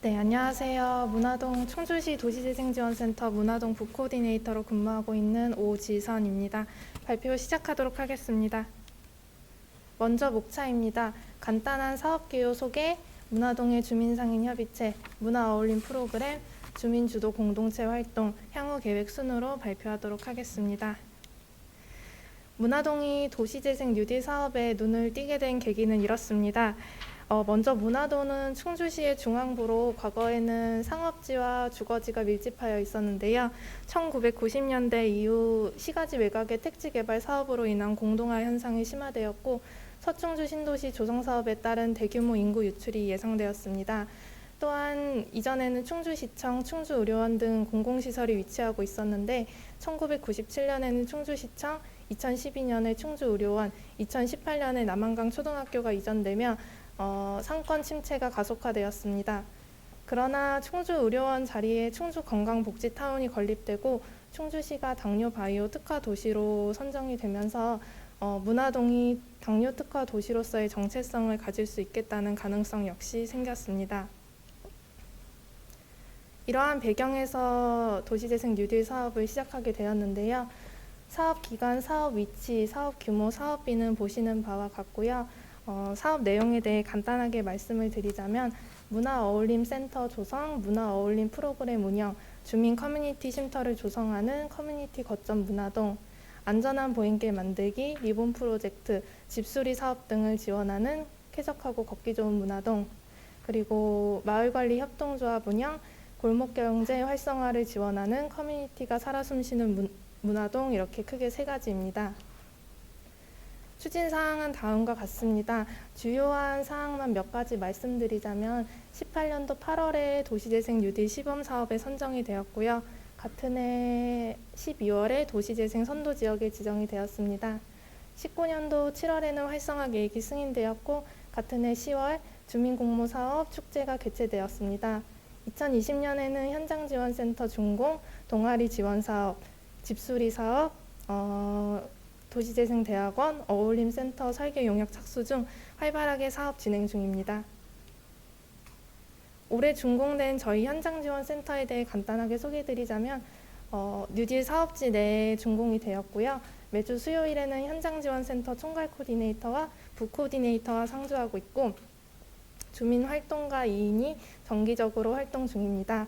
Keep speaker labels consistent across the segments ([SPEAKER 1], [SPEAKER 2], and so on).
[SPEAKER 1] 네, 안녕하세요. 문화동 충주시 도시재생지원센터 문화동 부코디네이터로 근무하고 있는 오지선입니다. 발표 시작하도록 하겠습니다. 먼저 목차입니다. 간단한 사업기호 소개, 문화동의 주민상인협의체, 문화어울림 프로그램, 주민주도 공동체 활동, 향후 계획 순으로 발표하도록 하겠습니다. 문화동이 도시재생 뉴딜 사업에 눈을 띄게 된 계기는 이렇습니다. 먼저 문화동은 충주시의 중앙부로 과거에는 상업지와 주거지가 밀집하여 있었는데요. 1990년대 이후 시가지 외곽의 택지 개발 사업으로 인한 공동화 현상이 심화되었고 서충주 신도시 조성 사업에 따른 대규모 인구 유출이 예상되었습니다. 또한 이전에는 충주시청, 충주의료원 등 공공시설이 위치하고 있었는데 1997년에는 충주시청, 2012년에 충주의료원, 2018년에 남한강 초등학교가 이전되며 상권 침체가 가속화되었습니다. 그러나 충주의료원 자리에 충주건강복지타운이 건립되고 충주시가 당뇨바이오 특화 도시로 선정이 되면서 문화동이 당뇨 특화 도시로서의 정체성을 가질 수 있겠다는 가능성 역시 생겼습니다. 이러한 배경에서 도시재생 뉴딜 사업을 시작하게 되었는데요. 사업 기간, 사업 위치, 사업 규모, 사업비는 보시는 바와 같고요. 사업 내용에 대해 간단하게 말씀을 드리자면 문화어울림센터 조성, 문화어울림 프로그램 운영, 주민 커뮤니티 쉼터를 조성하는 커뮤니티 거점 문화동, 안전한 보행길 만들기, 리본 프로젝트, 집수리 사업 등을 지원하는 쾌적하고 걷기 좋은 문화동, 그리고 마을관리 협동조합 운영, 골목경제 활성화를 지원하는 커뮤니티가 살아 숨쉬는 문화동, 이렇게 크게 세 가지입니다. 추진사항은 다음과 같습니다. 주요한 사항만 몇 가지 말씀드리자면 18년도 8월에 도시재생 뉴딜 시범사업에 선정이 되었고요. 같은 해 12월에 도시재생 선도지역에 지정이 되었습니다. 19년도 7월에는 활성화 계획이 승인되었고 같은 해 10월 주민공모사업 축제가 개최되었습니다. 2020년에는 현장지원센터 준공, 동아리 지원사업, 집수리 사업, 도시재생대학원, 어울림센터 설계 용역 착수 중 활발하게 사업 진행 중입니다. 올해 준공된 저희 현장지원센터에 대해 간단하게 소개해드리자면 뉴딜 사업지 내에 준공이 되었고요. 매주 수요일에는 현장지원센터 총괄 코디네이터와 부코디네이터와 상주하고 있고 주민활동가 2인이 정기적으로 활동 중입니다.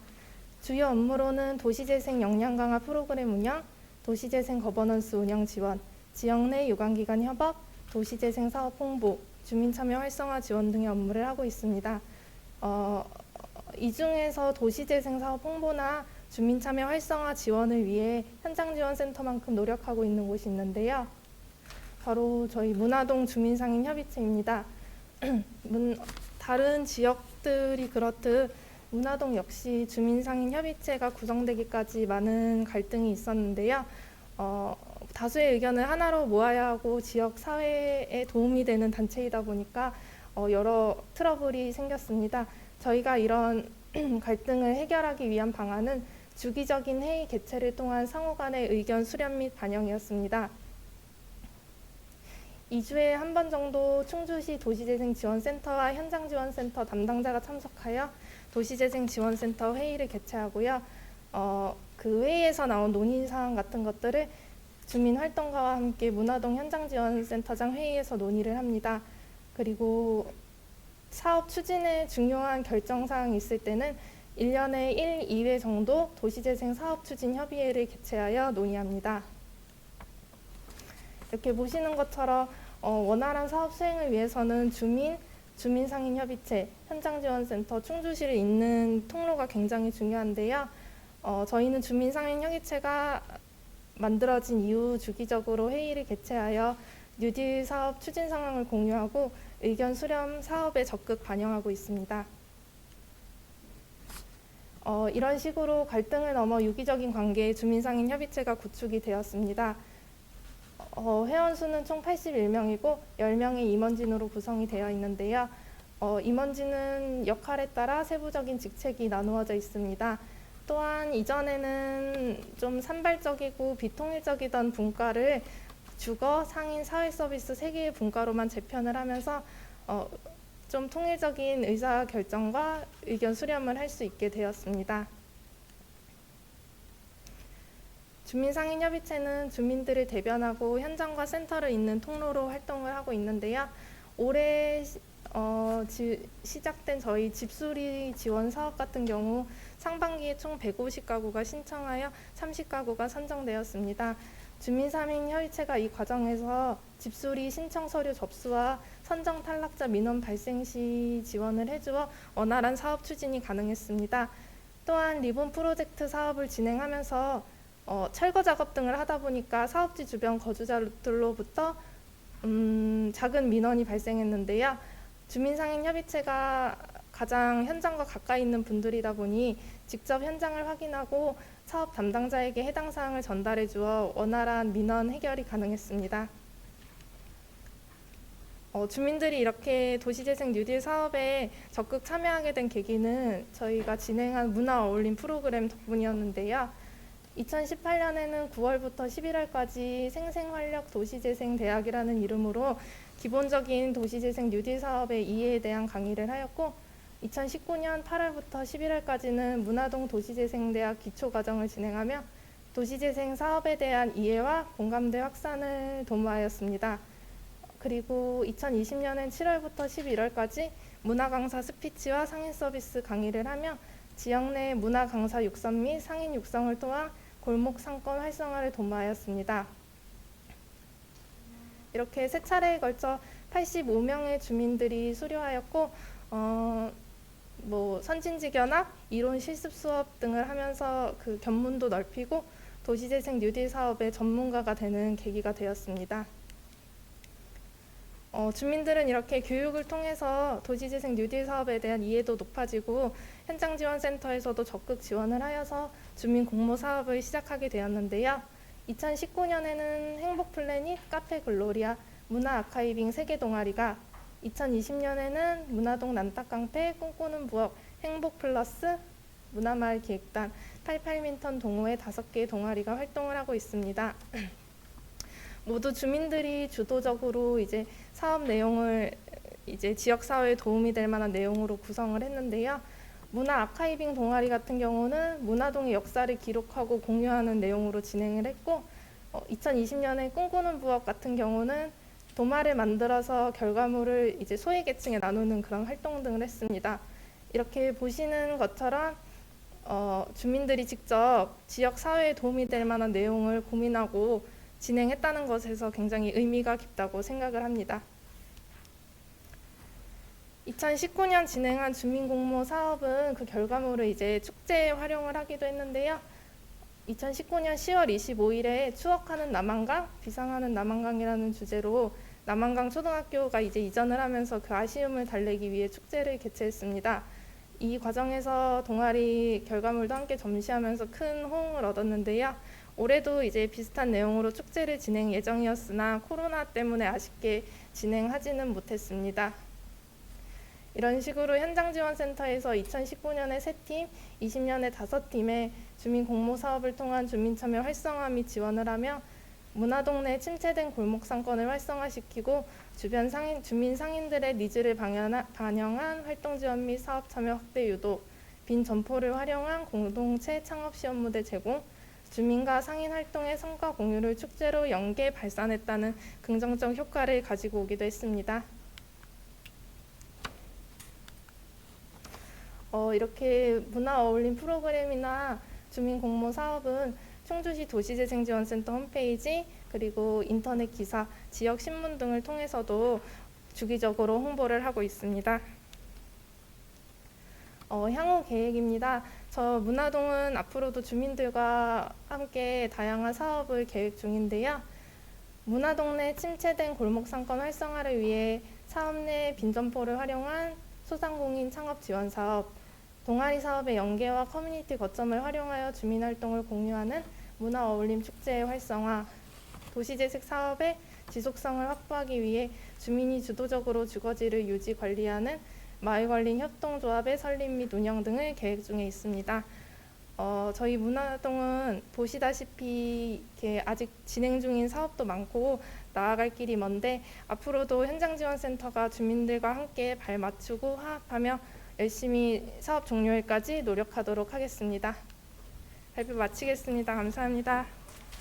[SPEAKER 1] 주요 업무로는 도시재생 역량 강화 프로그램 운영, 도시재생 거버넌스 운영 지원, 지역 내 유관기관 협업, 도시재생 사업 홍보, 주민참여 활성화 지원 등의 업무를 하고 있습니다. 이 중에서 도시재생 사업 홍보나 주민참여 활성화 지원을 위해 현장지원센터만큼 노력하고 있는 곳이 있는데요. 바로 저희 문화동 주민상인협의체입니다. 다른 지역들이 그렇듯 문화동 역시 주민상인협의체가 구성되기까지 많은 갈등이 있었는데요. 다수의 의견을 하나로 모아야 하고 지역 사회에 도움이 되는 단체이다 보니까 여러 트러블이 생겼습니다. 저희가 이런 갈등을 해결하기 위한 방안은 주기적인 회의 개최를 통한 상호 간의 의견 수렴 및 반영이었습니다. 2주에 한 번 정도 충주시 도시재생지원센터와 현장지원센터 담당자가 참석하여 도시재생지원센터 회의를 개최하고요. 그 회의에서 나온 논의사항 같은 것들을 주민활동가와 함께 문화동 현장지원센터장 회의에서 논의를 합니다. 그리고 사업 추진에 중요한 결정사항이 있을 때는 1년에 1, 2회 정도 도시재생 사업추진협의회를 개최하여 논의합니다. 이렇게 보시는 것처럼 원활한 사업 수행을 위해서는 주민상인협의체, 현장지원센터, 충주시를 잇는 통로가 굉장히 중요한데요. 저희는 주민상인협의체가 만들어진 이후 주기적으로 회의를 개최하여 뉴딜 사업 추진 상황을 공유하고 의견 수렴 사업에 적극 반영하고 있습니다. 이런 식으로 갈등을 넘어 유기적인 관계의 주민상인협의체가 구축이 되었습니다. 회원 수는 총 81명이고 10명의 임원진으로 구성이 되어 있는데요. 임원진은 역할에 따라 세부적인 직책이 나누어져 있습니다. 또한 이전에는 좀 산발적이고 비통일적이던 분과를 주거, 상인, 사회서비스 3개의 분과로만 재편을 하면서 좀 통일적인 의사결정과 의견 수렴을 할 수 있게 되었습니다. 주민상인협의체는 주민들을 대변하고 현장과 센터를 잇는 통로로 활동을 하고 있는데요. 올해 시작된 저희 집수리 지원 사업 같은 경우 상반기에 총 150가구가 신청하여 30가구가 선정되었습니다. 주민상인협의체가 이 과정에서 집수리 신청 서류 접수와 선정 탈락자 민원 발생 시 지원을 해주어 원활한 사업 추진이 가능했습니다. 또한 리본 프로젝트 사업을 진행하면서 철거 작업 등을 하다 보니까 사업지 주변 거주자들로부터 작은 민원이 발생했는데요. 주민상인협의체가 가장 현장과 가까이 있는 분들이다 보니 직접 현장을 확인하고 사업 담당자에게 해당 사항을 전달해 주어 원활한 민원 해결이 가능했습니다. 주민들이 이렇게 도시재생 뉴딜 사업에 적극 참여하게 된 계기는 저희가 진행한 문화 어울림 프로그램 덕분이었는데요. 2018년에는 9월부터 11월까지 생생활력 도시재생 대학이라는 이름으로 기본적인 도시재생 뉴딜 사업의 이해에 대한 강의를 하였고, 2019년 8월부터 11월까지는 문화동 도시재생대학 기초과정을 진행하며 도시재생 사업에 대한 이해와 공감대 확산을 도모하였습니다. 그리고 2020년엔 7월부터 11월까지 문화강사 스피치와 상인 서비스 강의를 하며 지역 내 문화강사 육성 및 상인 육성을 통한 골목 상권 활성화를 도모하였습니다. 이렇게 세 차례에 걸쳐 85명의 주민들이 수료하였고, 선진지견학, 이론 실습 수업 등을 하면서 그 견문도 넓히고 도시재생 뉴딜 사업의 전문가가 되는 계기가 되었습니다. 주민들은 이렇게 교육을 통해서 도시재생 뉴딜 사업에 대한 이해도 높아지고 현장지원센터에서도 적극 지원을 하여서 주민 공모 사업을 시작하게 되었는데요. 2019년에는 행복플래닛, 카페 글로리아, 문화 아카이빙 3개 동아리가, 2020년에는 문화동 난타깡패, 꿈꾸는 부엌, 행복플러스, 문화마을 기획단, 88민턴 동호회 5개의 동아리가 활동을 하고 있습니다. 모두 주민들이 주도적으로 이제 사업 내용을 이제 지역 사회에 도움이 될 만한 내용으로 구성을 했는데요. 문화 아카이빙 동아리 같은 경우는 문화동의 역사를 기록하고 공유하는 내용으로 진행을 했고, 2020년에 꿈꾸는 부엌 같은 경우는 도마를 만들어서 결과물을 이제 소외계층에 나누는 그런 활동 등을 했습니다. 이렇게 보시는 것처럼 주민들이 직접 지역 사회에 도움이 될 만한 내용을 고민하고 진행했다는 것에서 굉장히 의미가 깊다고 생각을 합니다. 2019년 진행한 주민공모 사업은 그 결과물을 이제 축제에 활용을 하기도 했는데요. 2019년 10월 25일에 추억하는 남한강, 비상하는 남한강이라는 주제로 남한강 초등학교가 이제 이전을 하면서 그 아쉬움을 달래기 위해 축제를 개최했습니다. 이 과정에서 동아리 결과물도 함께 점시하면서 큰 호응을 얻었는데요. 올해도 이제 비슷한 내용으로 축제를 진행 예정이었으나 코로나 때문에 아쉽게 진행하지는 못했습니다. 이런 식으로 현장지원센터에서 2019년에 3팀, 20년에 5팀의 주민 공모 사업을 통한 주민참여 활성화 및 지원을 하며 문화동 내 침체된 골목 상권을 활성화시키고 주변 주민 상인들의 니즈를 반영한 활동 지원 및 사업 참여 확대 유도, 빈 점포를 활용한 공동체 창업 시험 무대 제공, 주민과 상인 활동의 성과 공유를 축제로 연계 발산했다는 긍정적 효과를 가지고 오기도 했습니다. 이렇게 문화 어울림 프로그램이나 주민 공모 사업은 충주시 도시재생지원센터 홈페이지, 그리고 인터넷 기사, 지역 신문 등을 통해서도 주기적으로 홍보를 하고 있습니다. 향후 계획입니다. 저 문화동은 앞으로도 주민들과 함께 다양한 사업을 계획 중인데요. 문화동 내 침체된 골목 상권 활성화를 위해 사업 내 빈점포를 활용한 소상공인 창업 지원 사업, 동아리 사업의 연계와 커뮤니티 거점을 활용하여 주민활동을 공유하는 문화 어울림 축제의 활성화, 도시재생 사업의 지속성을 확보하기 위해 주민이 주도적으로 주거지를 유지 관리하는 마을관리 협동조합의 설립 및 운영 등을 계획 중에 있습니다. 저희 문화동은 보시다시피 이렇게 아직 진행 중인 사업도 많고 나아갈 길이 먼데 앞으로도 현장지원센터가 주민들과 함께 발 맞추고 화합하며 열심히 사업 종료일까지 노력하도록 하겠습니다. 발표 마치겠습니다. 감사합니다.